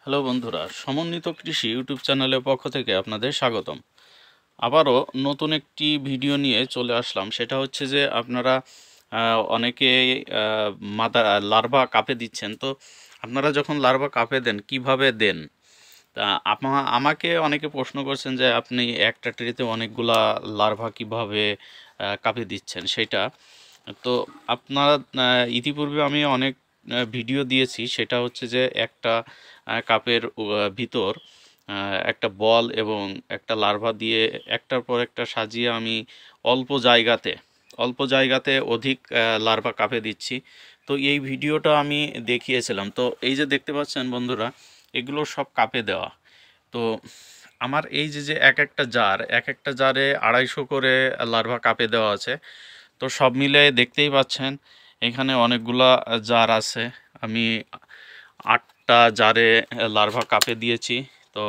Hello বন্ধুরা, সমন্বিত কৃষি ইউটিউব চ্যানেলের পক্ষ থেকে আপনাদের স্বাগতম। আবারও নতুন একটি ভিডিও নিয়ে চলে আসলাম। সেটা হচ্ছে যে আপনারা অনেকে মাদা লার্ভা কাপে দিচ্ছেন। তো আপনারা যখন লার্ভা কাপে দেন কিভাবে দেন? তা আমাকে অনেকে প্রশ্ন করছেন যে আপনি একটা ট্রেতে অনেকগুলা লার্ভা কিভাবে কাপে দিচ্ছেন সেটা। তো আপনারা ইতিপূর্বে আমি অনেক ভিডিও দিয়েছি। সেটা হচ্ছে যে একটা কাপের ভিতর একটা বল এবং একটা লার্ভা দিয়ে একটার পর একটা সাজিয়ে আমি অল্প জায়গাতে অধিক লার্ভা কাপে দিচ্ছি। তো এই ভিডিওটা আমি দেখিয়েছিলাম। তো এই যে দেখতে পাচ্ছেন বন্ধুরা, এগুলো সব কাপে দেওয়া। তো আমার এই যে এক একটা জারে 250 করে লার্ভা কাপে দেওয়া আছে। তো সব মিলে দেখতেই পাচ্ছেন এখানে অনেকগুলা জার আছে। আমি 8টা জারে লার্ভা কাপে দিয়েছি। তো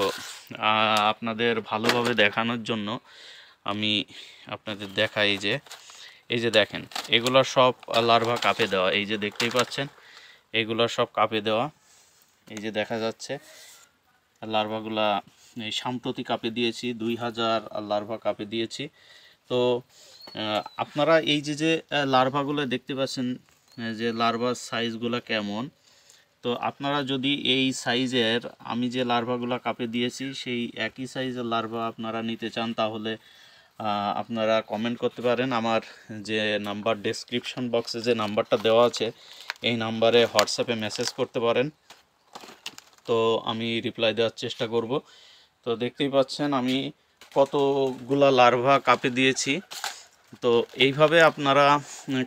আপনাদের ভালোভাবে দেখানোর জন্য আমি আপনাদের দেখাই এই যে দেখেন, এগুলো সব লার্ভা কাপে দেওয়া। এই যে দেখতেই পাচ্ছেন এগুলো সব কাপে দেওয়া। এই যে দেখা যাচ্ছে লার্ভাগুলা এই সাম্প্রতিক কাপে দিয়েছি, 2000 লার্ভা কাপে দিয়েছি। তো আপনারা এই যে লার্ভাগুলো দেখতে পাচ্ছেন, যে লার্ভার সাইজগুলো কেমন। তো আপনারা যদি এই সাইজের আমি যে লার্ভাগুলো কাপে দিয়েছি সেই একই সাইজের লার্ভা আপনারা নিতে চান, তাহলে আপনারা কমেন্ট করতে পারেন। আমার যে নাম্বার ডেসক্রিপশন বক্সে যে নাম্বারটা দেওয়া আছে এই নাম্বারে হোয়াটসঅ্যাপে মেসেজ করতে পারেন। তো আমি রিপ্লাই দেওয়ার চেষ্টা করব। তো দেখতেই পাচ্ছেন আমি কতগুলা লার্ভা কাপে দিয়েছি। তো এইভাবে আপনারা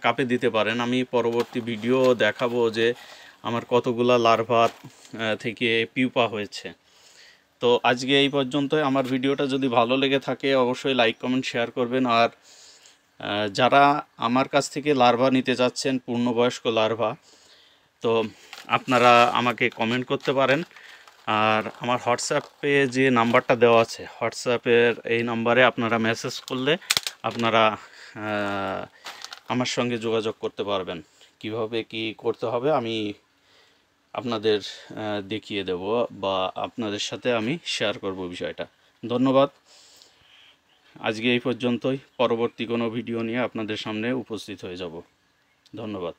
কাপে দিতে পারেন। আমি পরবর্তী ভিডিও দেখাবো যে আমার কতগুলা লার্ভা থেকে পিউপা হয়েছে। তো আজকে এই পর্যন্তই। আমার ভিডিওটা যদি ভালো লেগে থাকে অবশ্যই লাইক কমেন্ট শেয়ার করবেন। আর যারা আমার কাছ থেকে লার্ভা নিতে যাচ্ছেন, পূর্ণবয়স্ক লার্ভা, তো আপনারা আমাকে কমেন্ট করতে পারেন। আর আমার হোয়াটসঅ্যাপে যে নাম্বারটা দেওয়া আছে, হোয়াটসঅ্যাপের এই নাম্বারে আপনারা মেসেজ করলে আপনারা আমার সঙ্গে যোগাযোগ করতে পারবেন। কিভাবে কি করতে হবে আমি আপনাদের দেখিয়ে দেব, বা আপনাদের সাথে আমি শেয়ার করব বিষয়টা। ধন্যবাদ। আজকে এই পর্যন্তই। পরবর্তী কোনো ভিডিও নিয়ে আপনাদের সামনে উপস্থিত হয়ে যাব। ধন্যবাদ।